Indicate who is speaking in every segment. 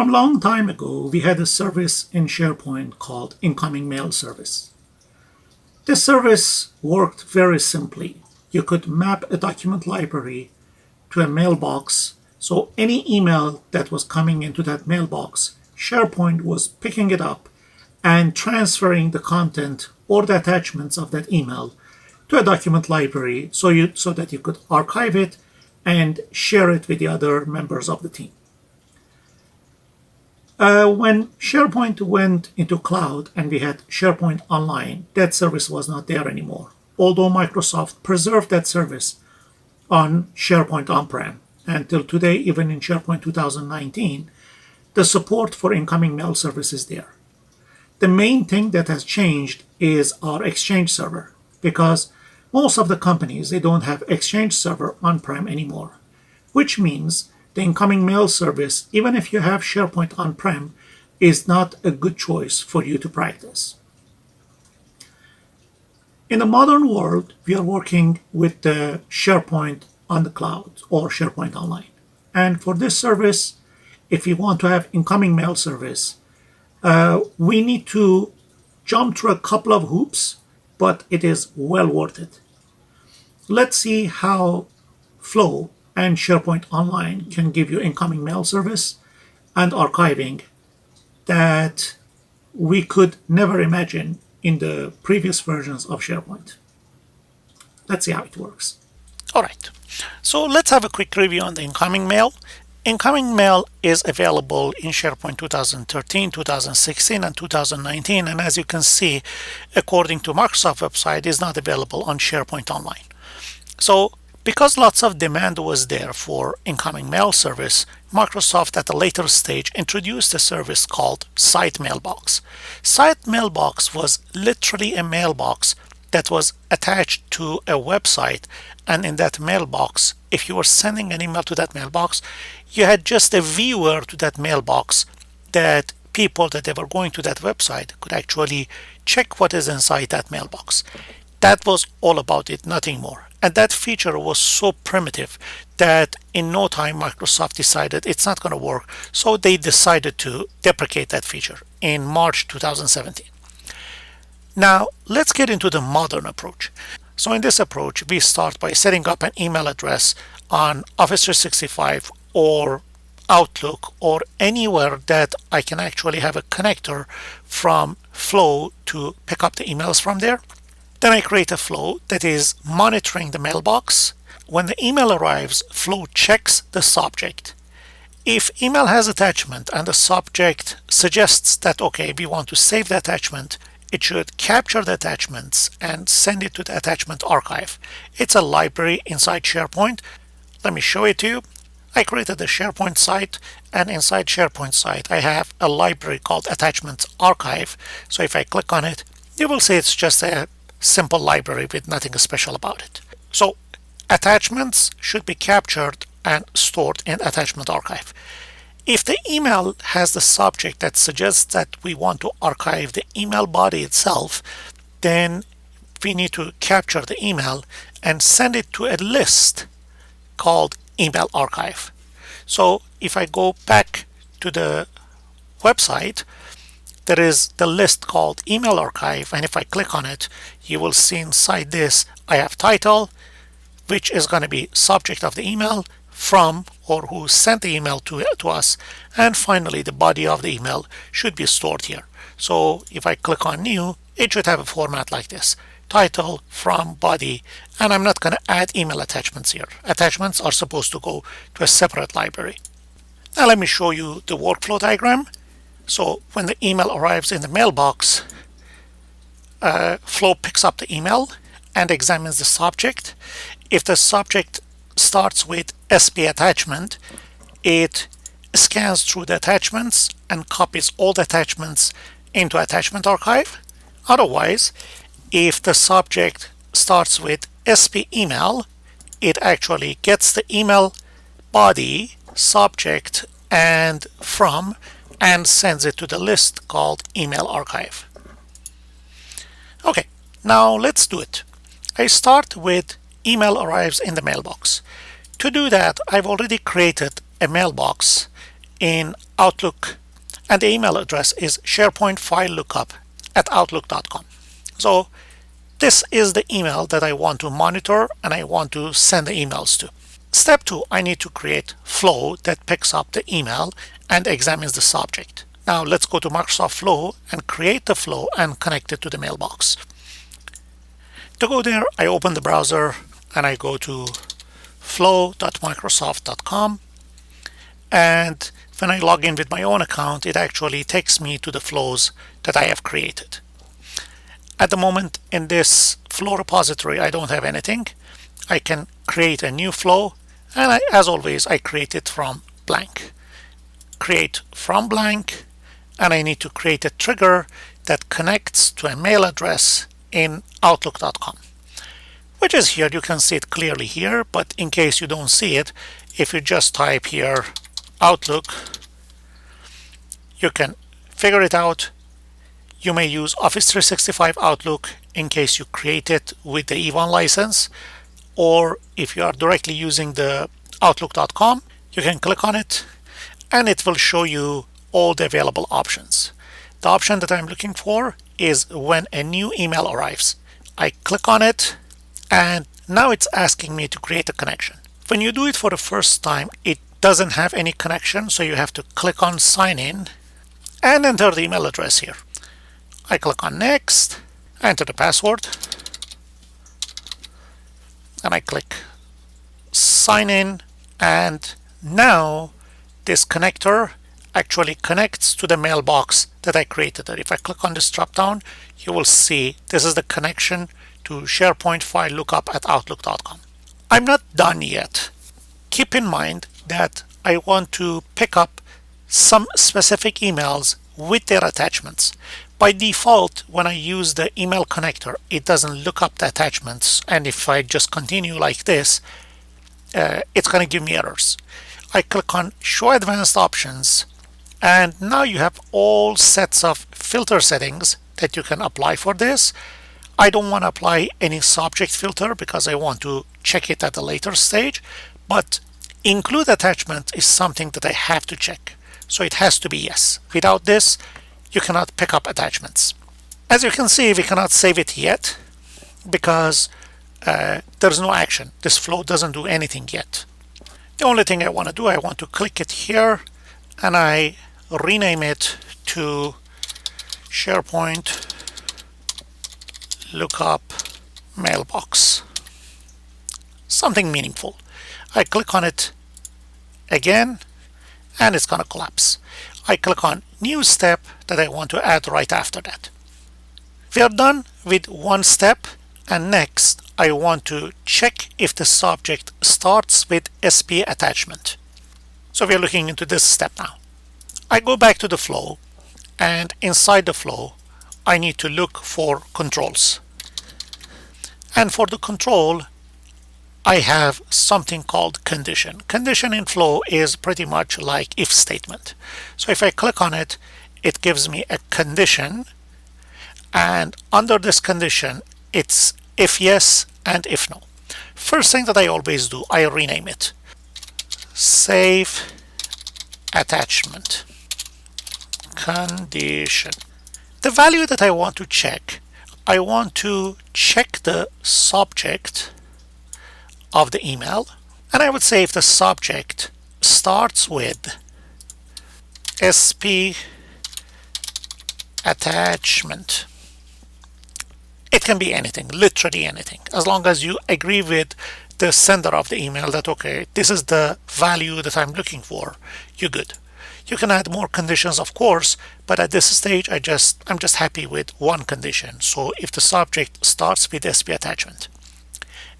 Speaker 1: From a long time ago, we had a service in SharePoint called Incoming Mail Service. This service worked very simply. You could map a document library to a mailbox, so any email that was coming into that mailbox, SharePoint was picking it up and transferring the content or the attachments of that email to a document library so that you could archive it and share it with the other members of the team. When SharePoint went into cloud and we had SharePoint Online, that service was not there anymore. Although Microsoft preserved that service on SharePoint on-prem, until today, even in SharePoint 2019, the support for incoming mail service is there. The main thing that has changed is our Exchange server, because most of the companies, they don't have Exchange server on-prem anymore, which means the incoming mail service, even if you have SharePoint on-prem, is not a good choice for you to practice. In the modern world, we are working with the SharePoint on the cloud or SharePoint Online. And for this service, if you want to have incoming mail service, we need to jump through a couple of hoops, but it is well worth it. Let's see how Flow and SharePoint Online can give you incoming mail service and archiving that we could never imagine in the previous versions of SharePoint. Let's see how it works.
Speaker 2: All right, so let's have a quick review on the incoming mail. Incoming mail is available in SharePoint 2013, 2016, and 2019, and as you can see, according to Microsoft website, is not available on SharePoint Online. So because lots of demand was there for incoming mail service, Microsoft at a later stage introduced a service called Site Mailbox. Site Mailbox was literally a mailbox that was attached to a website, and in that mailbox, if you were sending an email to that mailbox, you had just a viewer to that mailbox that people that they were going to that website could actually check what is inside that mailbox. That was all about it, nothing more. And that feature was so primitive that in no time Microsoft decided it's not going to work. So they decided to deprecate that feature in March 2017. Now let's get into the modern approach. So in this approach, we start by setting up an email address on Office 365 or Outlook or anywhere that I can actually have a connector from Flow to pick up the emails from there. Then I create a flow that is monitoring the mailbox. When the email arrives, Flow checks the subject. If email has attachment and the subject suggests that, okay, we want to save the attachment, it should capture the attachments and send it to the attachment archive. It's a library inside SharePoint. Let me show it to you. I created the SharePoint site, and inside SharePoint site, I have a library called Attachments Archive. So if I click on it, you will see it's just a simple library with nothing special about it. So attachments should be captured and stored in Attachment Archive. If the email has the subject that suggests that we want to archive the email body itself, then we need to capture the email and send it to a list called Email Archive. So if I go back to the website, there is the list called Email Archive, and if I click on it, you will see inside this I have title, which is going to be subject of the email, from or who sent the email to us, and finally the body of the email should be stored here. So if I click on new, it should have a format like this: title, from, body, and I'm not going to add email attachments here. Attachments are supposed to go to a separate library. Now let me show you the workflow diagram. So when the email arrives in the mailbox, Flow picks up the email and examines the subject. If the subject starts with SP attachment, it scans through the attachments and copies all the attachments into Attachment Archive. Otherwise, if the subject starts with SP email, it actually gets the email body, subject, and from, and sends it to the list called Email Archive. Okay, now let's do it. I start with email arrives in the mailbox. To do that, I've already created a mailbox in Outlook, and the email address is SharePoint file lookup at outlook.com. So this is the email that I want to monitor and I want to send the emails to. Step 2, I need to create flow that picks up the email and examines the subject. Now let's go to Microsoft Flow and create the flow and connect it to the mailbox. To go there, I open the browser and I go to flow.microsoft.com, and when I log in with my own account, it actually takes me to the flows that I have created. At the moment in this flow repository, I don't have anything. I can create a new flow, and as always, I create it from blank. Create from blank, and I need to create a trigger that connects to a mail address in outlook.com, which is here. You can see it clearly here, but in case you don't see it, if you just type here Outlook, you can figure it out. You may use Office 365 Outlook in case you create it with the E1 license, or if you are directly using the Outlook.com, you can click on it and it will show you all the available options. The option that I'm looking for is when a new email arrives. I click on it and now it's asking me to create a connection. When you do it for the first time, it doesn't have any connection, so you have to click on sign in and enter the email address here. I click on next, enter the password, and I click sign in, and now this connector actually connects to the mailbox that I created. If I click on this drop down, you will see this is the connection to SharePoint file lookup at outlook.com. I'm not done yet. Keep in mind that I want to pick up some specific emails with their attachments. By default, when I use the email connector, it doesn't look up the attachments, and if I just continue like this, it's going to give me errors. I click on show advanced options, and now you have all sets of filter settings that you can apply for this. I don't want to apply any subject filter because I want to check it at a later stage, but include attachment is something that I have to check. So it has to be yes. Without this, you cannot pick up attachments. As you can see, we cannot save it yet because there's no action. This flow doesn't do anything yet. The only thing I want to do, I want to click it here and I rename it to SharePoint lookup mailbox. Something meaningful. I click on it again and it's going to collapse. I click on new step that I want to add right after that. We are done with one step, and next I want to check if the subject starts with SP attachment. So we are looking into this step now. I go back to the flow, and inside the flow I need to look for controls. And for the control, I have something called condition. Condition in flow is pretty much like if statement. So if I click on it, it gives me a condition, and under this condition it's if yes and if no. First thing that I always do, I rename it. Save attachment condition. The value that I want to check the subject of the email, and I would say if the subject starts with SP attachment. It can be anything, literally anything, as long as you agree with the sender of the email that, okay, this is the value that I'm looking for, you're good. You can add more conditions, of course, but at this stage I'm just happy with one condition. So if the subject starts with SP attachment.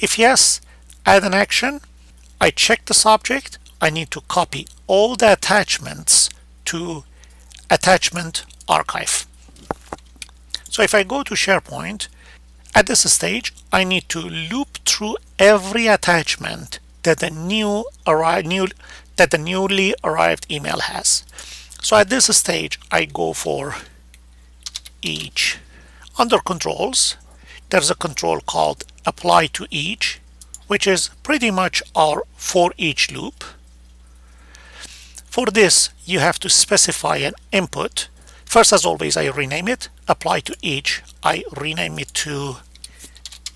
Speaker 2: If yes, add an action. I check the subject. I need to copy all the attachments to attachment archive. So if I go to SharePoint, at this stage, I need to loop through every attachment that the newly arrived email has. So at this stage, I go for each. Under controls, there's a control called apply to each, which is pretty much our for each loop. For this, you have to specify an input. First, as always, I rename it, apply to each. I rename it to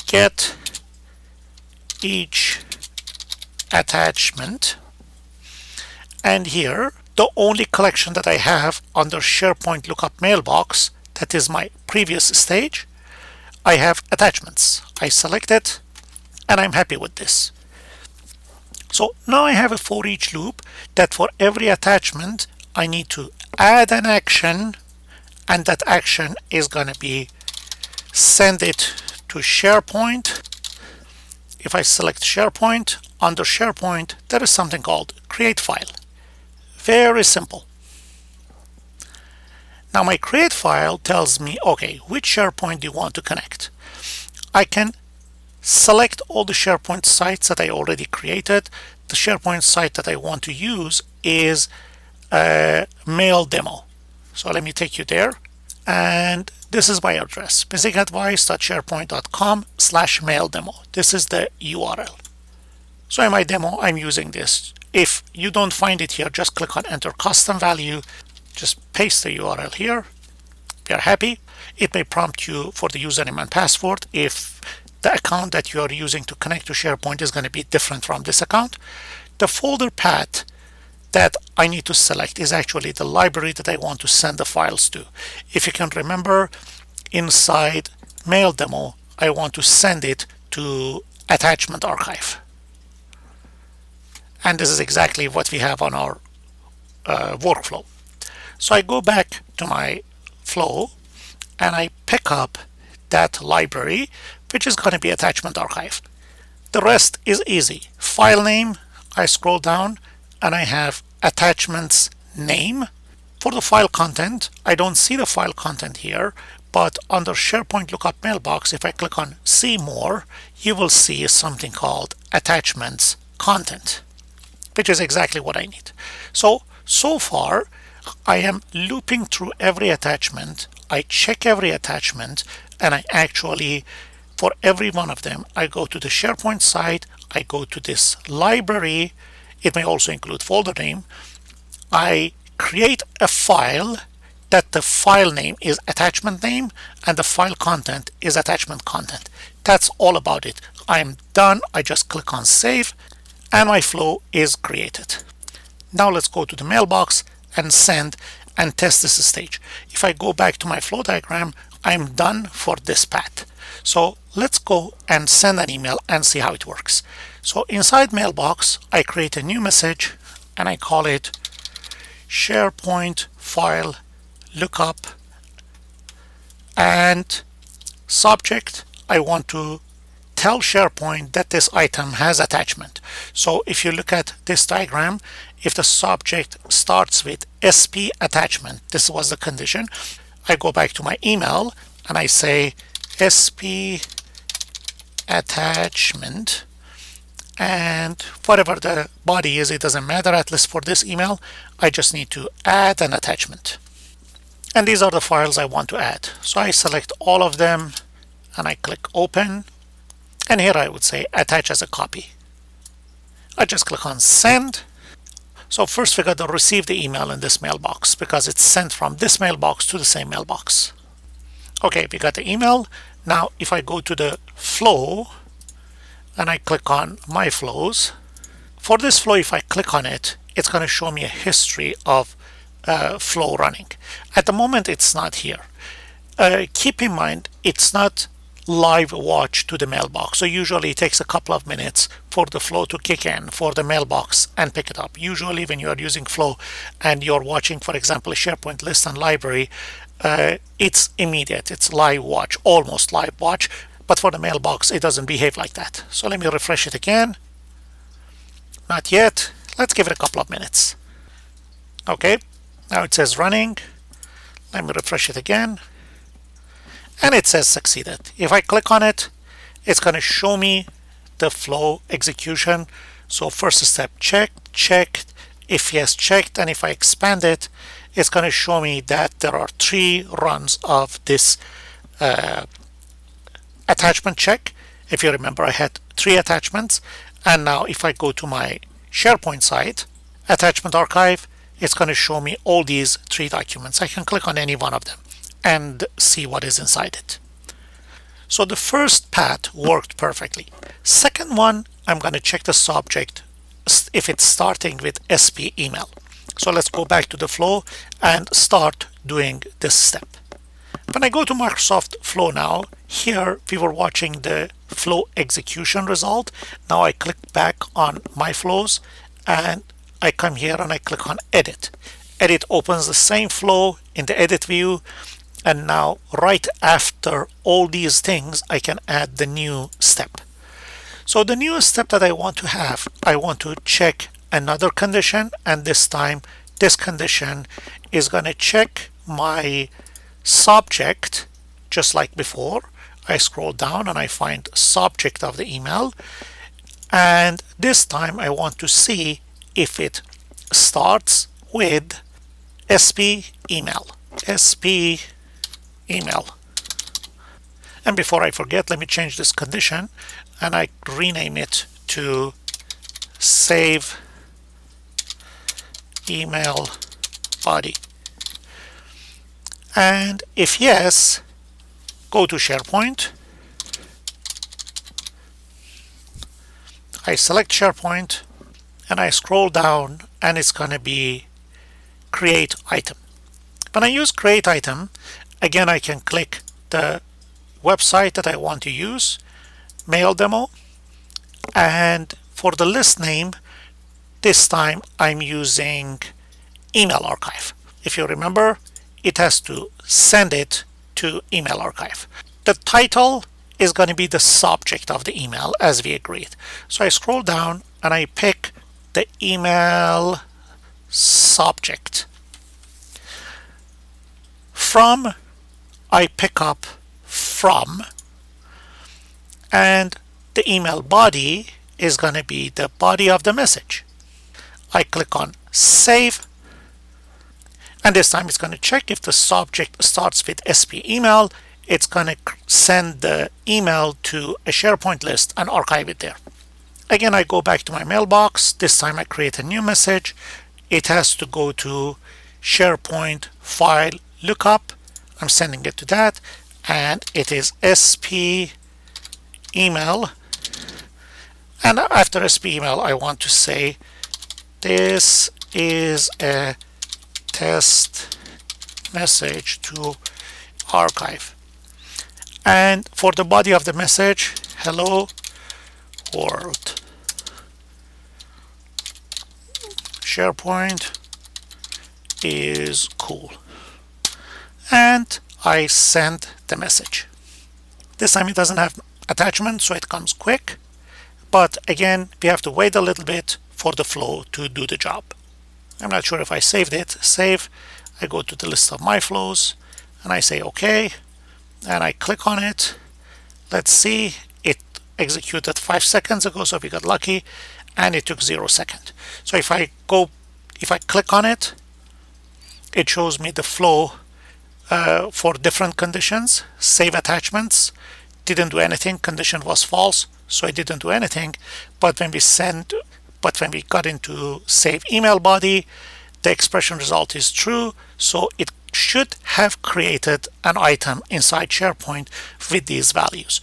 Speaker 2: get each attachment. And here, the only collection that I have under SharePoint lookup mailbox, that is my previous stage, I have attachments. I select it, and I'm happy with this. So now I have a for each loop that for every attachment, I need to add an action, and that action is going to be send it to SharePoint. If I select SharePoint, under SharePoint, there is something called create file. Very simple. Now my create file tells me, okay, which SharePoint do you want to connect? I can select all the SharePoint sites that I already created. The SharePoint site that I want to use is mail demo. So let me take you there. And this is my address, basicadvice.sharepoint.com/mail demo. This is the URL. So in my demo, I'm using this. If you don't find it here, just click on enter custom value. Just paste the URL here. We are happy. It may prompt you for the username and password if the account that you are using to connect to SharePoint is going to be different from this account. The folder path that I need to select is actually the library that I want to send the files to. If you can remember, inside mail demo, I want to send it to attachment archive. And this is exactly what we have on our workflow. So I go back to my flow and I pick up that library, which is going to be attachment archive. The rest is easy. File name, I scroll down and I have attachments name. For the file content, I don't see the file content here, but under SharePoint lookup mailbox, if I click on see more, you will see something called attachments content, which is exactly what I need. So far, I am looping through every attachment. I check every attachment, and I actually, for every one of them, I go to the SharePoint site, I go to this library. It may also include folder name. I create a file that the file name is attachment name and the file content is attachment content. That's all about it. I'm done. I just click on save and my flow is created. Now let's go to the mailbox and send and test this stage. If I go back to my flow diagram, I'm done for this path. So let's go and send an email and see how it works. So inside mailbox, I create a new message and I call it SharePoint file lookup, and subject, I want to tell SharePoint that this item has attachment. So if you look at this diagram, if the subject starts with SP attachment, this was the condition, I go back to my email and I say SP attachment, and whatever the body is, it doesn't matter. At least for this email, I just need to add an attachment. And these are the files I want to add. So I select all of them and I click open. And here I would say attach as a copy. I just click on send. So first we got to receive the email in this mailbox because it's sent from this mailbox to the same mailbox. Okay, we got the email. Now if I go to the flow and I click on my flows, for this flow, if I click on it, it's going to show me a history of flow running. At the moment, it's not here. Keep in mind, it's not live watch to the mailbox. So usually it takes a couple of minutes for the flow to kick in for the mailbox and pick it up. Usually when you are using flow and you're watching, for example, a SharePoint list and library, it's immediate. It's live watch, almost live watch. But for the mailbox, it doesn't behave like that. So let me refresh it again. Not yet. Let's give it a couple of minutes. Okay, now it says running. Let me refresh it again. And it says succeeded. If I click on it, it's going to show me the flow execution. So first step, checked. If yes, checked. And if I expand it, it's going to show me that there are 3 runs of this attachment check. If you remember, I had 3 attachments. And now if I go to my SharePoint site, attachment archive, it's going to show me all these 3 documents. I can click on any one of them and see what is inside it. So the first path worked perfectly. Second one, I'm going to check the subject if it's starting with SP email. So let's go back to the flow and start doing this step. When I go to Microsoft Flow now, here we were watching the flow execution result. Now I click back on my flows and I come here and I click on edit. Edit opens the same flow in the edit view. And now right after all these things, I can add the new step. So the new step that I want to have, I want to check another condition, and this time this condition is going to check my subject just like before. I scroll down and I find subject of the email, and this time I want to see if it starts with SP email. SP email. And before I forget, let me change this condition and I rename it to save email body. And if yes, go to SharePoint. I select SharePoint and I scroll down and it's going to be create item. When I use create item, again, I can click the website that I want to use, mail demo, and for the list name, this time I'm using email archive. If you remember, it has to send it to email archive. The title is going to be the subject of the email as we agreed. So I scroll down and I pick the email subject. From, I pick up from, and the email body is going to be the body of the message. I click on save, and this time it's going to check if the subject starts with SP email. It's going to send the email to a SharePoint list and archive it there. Again, I go back to my mailbox. This time I create a new message. It has to go to SharePoint file lookup. I'm sending it to that, and it is SP email. And after SP email, I want to say this is a test message to archive. And for the body of the message, hello world. SharePoint is cool. And I send the message. This time it doesn't have attachment, so it comes quick. But again, we have to wait a little bit for the flow to do the job. I'm not sure if I saved it. Save. I go to the list of my flows and I say OK. And I click on it. Let's see. It executed 5 seconds ago, so we got lucky. And it took 0 seconds. So if I click on it, it shows me the flow for different conditions. Save attachments, didn't do anything. Condition was false, so it didn't do anything. But when we got into save email body, the expression result is true. So it should have created an item inside SharePoint with these values.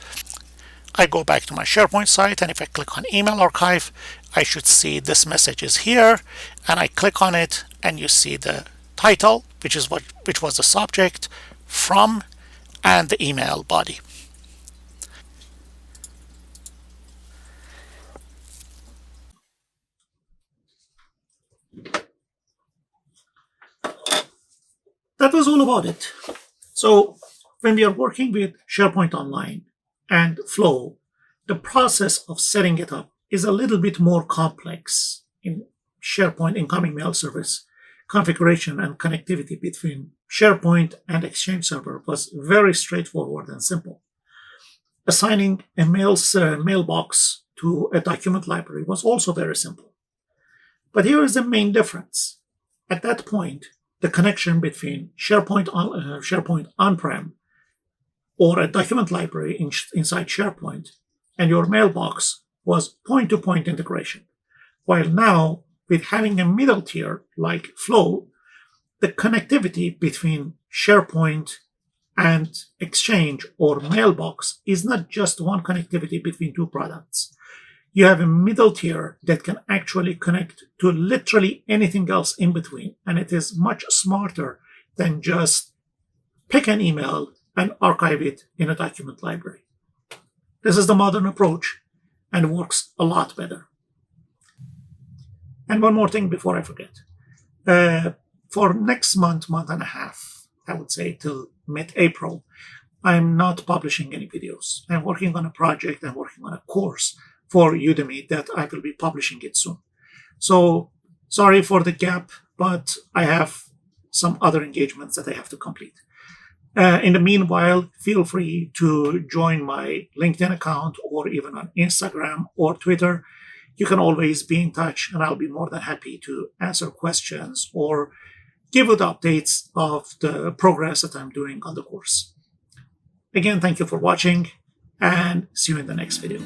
Speaker 2: I go back to my SharePoint site, and if I click on email archive, I should see this message is here, and I click on it, and you see the title, which was the subject, from, and the email body.
Speaker 1: That was all about it. So when we are working with SharePoint Online and Flow, the process of setting it up is a little bit more complex in SharePoint incoming mail service. Configuration and connectivity between SharePoint and Exchange Server was very straightforward and simple. Assigning a mailbox to a document library was also very simple. But here is the main difference. At that point, the connection between SharePoint on-prem or a document library inside SharePoint and your mailbox was point-to-point integration. While now With having a middle tier like Flow, the connectivity between SharePoint and Exchange or Mailbox is not just one connectivity between two products. You have a middle tier that can actually connect to literally anything else in between, and it is much smarter than just pick an email and archive it in a document library. This is the modern approach and works a lot better. And one more thing before I forget. For next month and a half, I would say till mid-April, I'm not publishing any videos. I'm working on a project, I'm working on a course for Udemy that I will be publishing it soon. So sorry for the gap, but I have some other engagements that I have to complete. In the meanwhile, feel free to join my LinkedIn account or even on Instagram or Twitter. You can always be in touch, and I'll be more than happy to answer questions or give you the updates of the progress that I'm doing on the course. Again, thank you for watching, and see you in the next video.